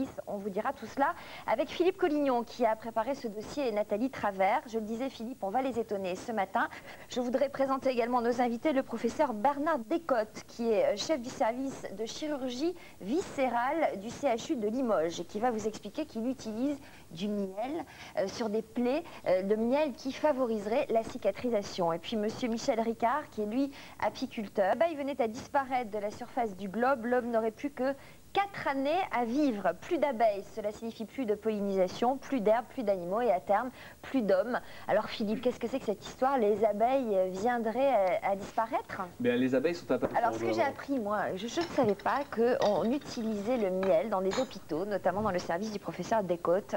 service. On vous dira tout cela avec Philippe Collignon qui a préparé ce dossier et Nathalie Travers. Je le disais, Philippe, on va les étonner ce matin. Je voudrais présenter également nos invités, le professeur Bernard Descotes qui est chef du service de chirurgie viscérale du CHU de Limoges et qui va vous expliquer qu'il utilise du miel sur des plaies, de miel qui favoriserait la cicatrisation. Et puis monsieur Michel Ricard qui est lui apiculteur. Il venait à disparaître de la surface du globe. L'homme n'aurait plus que 4 années à vivre. Plus d'abeilles, cela signifie plus de pollinisation, plus d'herbes, plus d'animaux et à terme, plus d'hommes. Alors Philippe, qu'est-ce que c'est que cette histoire? Les abeilles viendraient à disparaître? Bien, les abeilles sont apparues. Alors ce que j'ai appris, moi, je ne savais pas qu'on utilisait le miel dans des hôpitaux, notamment dans le service du professeur Descotes,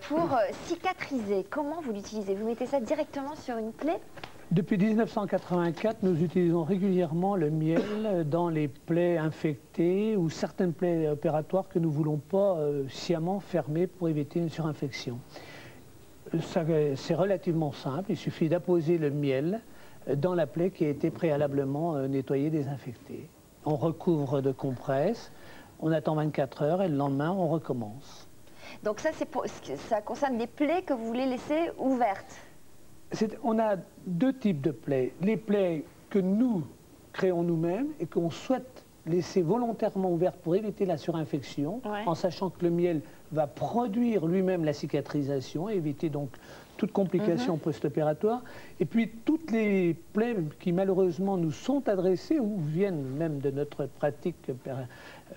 pour cicatriser. Comment vous l'utilisez? Vous mettez ça directement sur une plaie? Depuis 1984, nous utilisons régulièrement le miel dans les plaies infectées ou certaines plaies opératoires que nous ne voulons pas sciemment fermer pour éviter une surinfection. C'est relativement simple, il suffit d'apposer le miel dans la plaie qui a été préalablement nettoyée, désinfectée. On recouvre de compresses, on attend 24 heures et le lendemain on recommence. Donc ça, ça concerne des plaies que vous voulez laisser ouvertes? On a deux types de plaies. Les plaies que nous créons nous-mêmes et qu'on souhaite laisser volontairement ouvertes pour éviter la surinfection, en sachant que le miel va produire lui-même la cicatrisation, et éviter donc toute complication post-opératoire. Et puis toutes les plaies qui malheureusement nous sont adressées ou viennent même de notre pratique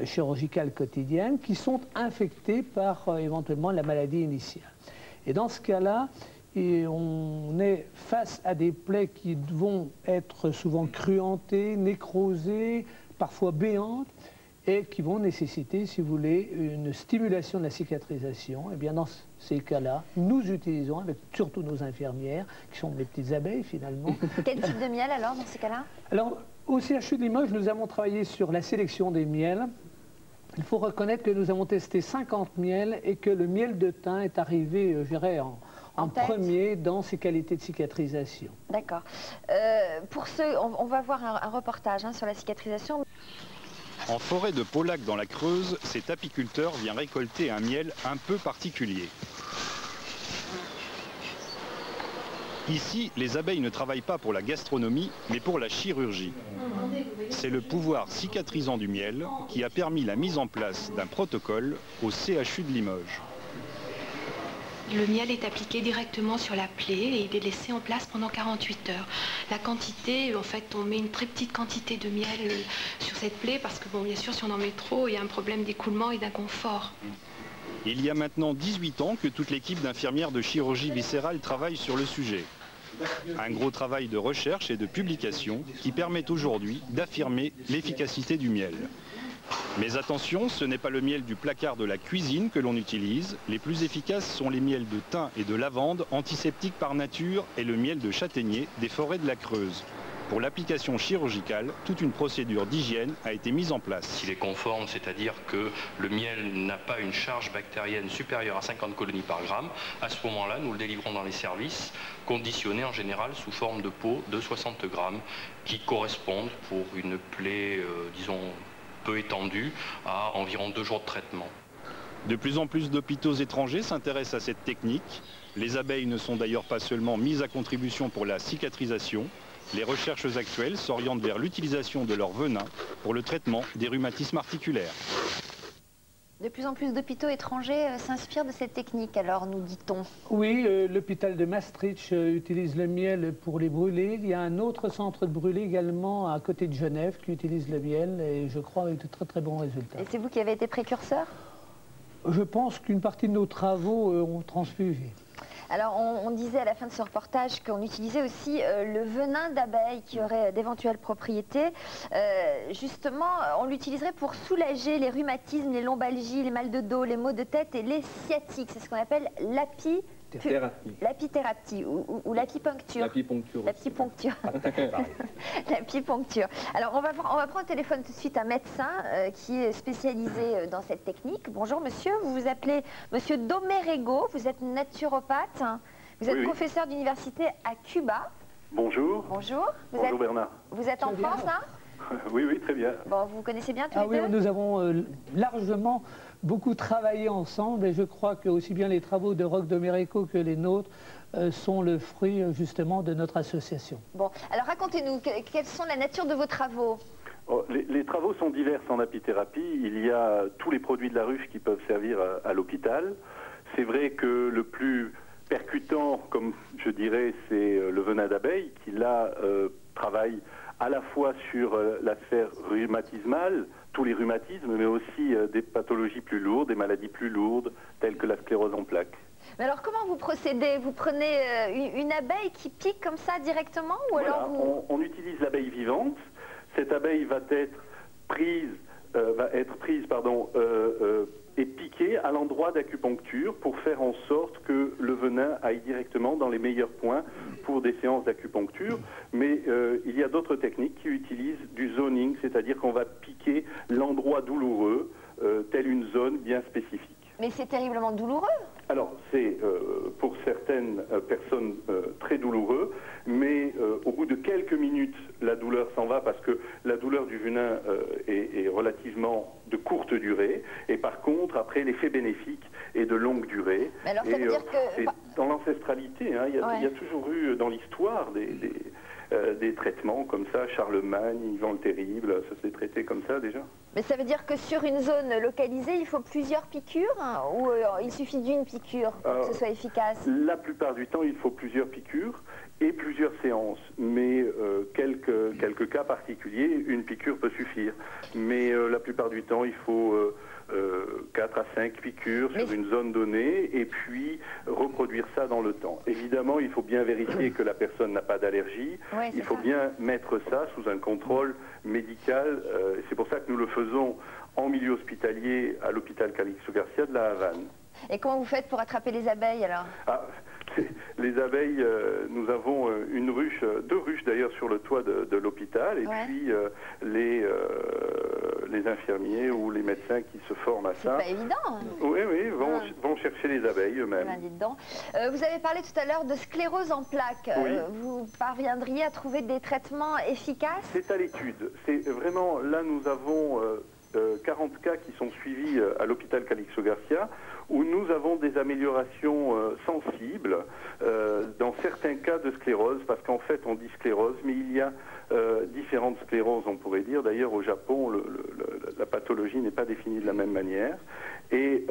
chirurgicale quotidienne, qui sont infectées par éventuellement la maladie initiale. Et dans ce cas-là, et on est face à des plaies qui vont être souvent cruentées, nécrosées, parfois béantes, et qui vont nécessiter, si vous voulez, une stimulation de la cicatrisation. Et bien dans ces cas-là, nous utilisons, avec surtout nos infirmières, qui sont des petites abeilles finalement. Quel type de miel alors dans ces cas-là? Alors, au CHU de Limoges, nous avons travaillé sur la sélection des miels. Il faut reconnaître que nous avons testé 50 miels et que le miel de thym est arrivé, je dirais, en premier dans ses qualités de cicatrisation. D'accord. Pour ceux, on va voir un reportage sur la cicatrisation. En forêt de Paulac dans la Creuse, cet apiculteur vient récolter un miel un peu particulier. Ici, les abeilles ne travaillent pas pour la gastronomie, mais pour la chirurgie. C'est le pouvoir cicatrisant du miel qui a permis la mise en place d'un protocole au CHU de Limoges. Le miel est appliqué directement sur la plaie et il est laissé en place pendant 48 heures. La quantité, en fait, on met une très petite quantité de miel sur cette plaie parce que, bon, bien sûr, si on en met trop, il y a un problème d'écoulement et d'inconfort. Il y a maintenant 18 ans que toute l'équipe d'infirmières de chirurgie viscérale travaille sur le sujet. Un gros travail de recherche et de publication qui permet aujourd'hui d'affirmer l'efficacité du miel. Mais attention, ce n'est pas le miel du placard de la cuisine que l'on utilise. Les plus efficaces sont les miels de thym et de lavande, antiseptiques par nature, et le miel de châtaignier des forêts de la Creuse. Pour l'application chirurgicale, toute une procédure d'hygiène a été mise en place. Il est conforme, c'est-à-dire que le miel n'a pas une charge bactérienne supérieure à 50 colonies par gramme. À ce moment-là, nous le délivrons dans les services, conditionné en général sous forme de pots de 60 grammes, qui correspondent pour une plaie, disons, peu étendue, à environ 2 jours de traitement. De plus en plus d'hôpitaux étrangers s'intéressent à cette technique. Les abeilles ne sont d'ailleurs pas seulement mises à contribution pour la cicatrisation. Les recherches actuelles s'orientent vers l'utilisation de leur venin pour le traitement des rhumatismes articulaires. De plus en plus d'hôpitaux étrangers s'inspirent de cette technique, alors nous dit-on. Oui, l'hôpital de Maastricht utilise le miel pour les brûlés. Il y a un autre centre de brûlés également à côté de Genève qui utilise le miel et je crois avec de très très bons résultats. Et c'est vous qui avez été précurseur? Je pense qu'une partie de nos travaux ont transfusé. Alors on disait à la fin de ce reportage qu'on utilisait aussi le venin d'abeille qui aurait d'éventuelles propriétés. Justement, on l'utiliserait pour soulager les rhumatismes, les lombalgies, les mal de dos, les maux de tête et les sciatiques. C'est ce qu'on appelle l'apithérapie ou l'apipuncture. L'apipuncture. L'apipuncture. L'apipuncture. Alors on va prendre au téléphone tout de suite un médecin qui est spécialisé dans cette technique. Bonjour monsieur, vous vous appelez monsieur Domerego, vous êtes naturopathe, vous êtes professeur d'université à Cuba. Bonjour. Bonjour. Bonjour Bernard. Vous êtes en France, hein? Oui, oui, très bien. Bon, vous connaissez bien tous les oui, deux? nous avons largement beaucoup travaillé ensemble et je crois que aussi bien les travaux de Roch Domérico que les nôtres sont le fruit justement de notre association. Bon, alors racontez-nous, quelles sont la nature de vos travaux? Les travaux sont divers en apithérapie. Il y a tous les produits de la ruche qui peuvent servir à l'hôpital. C'est vrai que le plus percutant, comme je dirais, c'est le venin d'abeille qui là travaille à la fois sur la sphère rhumatismale, tous les rhumatismes, mais aussi des pathologies plus lourdes, des maladies plus lourdes, telles que la sclérose en plaques. Mais alors comment vous procédez? Vous prenez une abeille qui pique comme ça directement ou Voilà, alors vous... on utilise l'abeille vivante. Cette abeille va être prise, et piquée à l'endroit d'acupuncture pour faire en sorte que le venin aille directement dans les meilleurs points pour des séances d'acupuncture. Mais il y a d'autres techniques qui utilisent du zoning, c'est-à-dire qu'on va piquer l'endroit douloureux, telle une zone bien spécifique. Mais c'est terriblement douloureux. Alors, c'est pour certaines personnes très douloureux, mais au bout de quelques minutes, la douleur s'en va parce que la douleur du venin est relativement de courte durée. Et par contre, après, l'effet bénéfique est de longue durée. Mais alors, ça veut dire que... Dans l'ancestralité, hein, il y a toujours eu dans l'histoire des traitements comme ça. Charlemagne, Ivan le Terrible, ça s'est traité comme ça déjà. Mais ça veut dire que sur une zone localisée, il faut plusieurs piqûres ou il suffit d'une piqûre pour que ce soit efficace? La plupart du temps, il faut plusieurs piqûres et plusieurs séances. Mais quelques cas particuliers, une piqûre peut suffire. Mais la plupart du temps, il faut 4 à 5 piqûres sur une zone donnée et puis reproduire ça dans le temps. Évidemment, il faut bien vérifier que la personne n'a pas d'allergie. Ouais, il faut bien mettre ça sous un contrôle médical. C'est pour ça que nous le faisons en milieu hospitalier à l'hôpital Calixto Garcia de la Havane. Et comment vous faites pour attraper les abeilles alors? Les abeilles, nous avons deux ruches d'ailleurs sur le toit de l'hôpital et puis les infirmiers ou les médecins qui se forment à ça. C'est pas évident. Oui, vont chercher les abeilles eux-mêmes. Vous avez parlé tout à l'heure de sclérose en plaques. Oui. Vous parviendriez à trouver des traitements efficaces? C'est à l'étude. C'est vraiment, là nous avons 40 cas qui sont suivis à l'hôpital Calixto Garcia, où nous avons des améliorations sensibles dans certains cas de sclérose, parce qu'en fait on dit sclérose, mais il y a différentes scléroses, on pourrait dire. D'ailleurs au Japon, la pathologie n'est pas définie de la même manière. Et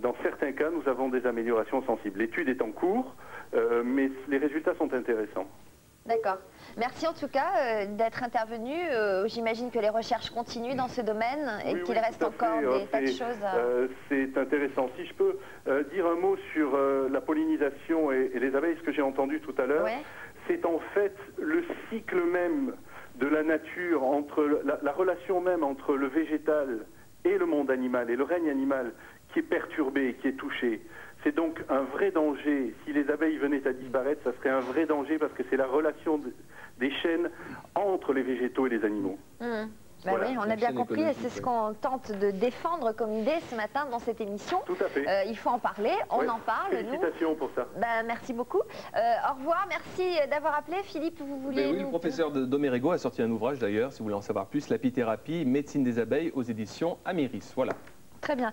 dans certains cas, nous avons des améliorations sensibles. L'étude est en cours, mais les résultats sont intéressants. D'accord. Merci en tout cas d'être intervenu. J'imagine que les recherches continuent dans ce domaine et qu'il reste encore des tas de choses à... C'est intéressant. Si je peux dire un mot sur la pollinisation et les abeilles, ce que j'ai entendu tout à l'heure, c'est en fait le cycle même de la nature, entre la relation même entre le végétal et le monde animal et le règne animal qui est perturbé, qui est touché. C'est donc un vrai danger. Si les abeilles venaient à disparaître, ça serait un vrai danger parce que c'est la relation des chaînes entre les végétaux et les animaux. Voilà. Oui, on a bien compris et c'est ce qu'on tente de défendre comme idée ce matin dans cette émission. Tout à fait. Il faut en parler, on en parle. Félicitations pour ça. Merci beaucoup. Au revoir, merci d'avoir appelé. Philippe, vous voulez... Oui, le professeur Domérico a sorti un ouvrage d'ailleurs, si vous voulez en savoir plus, l'apithérapie, médecine des abeilles aux éditions Améris. Voilà. Très bien.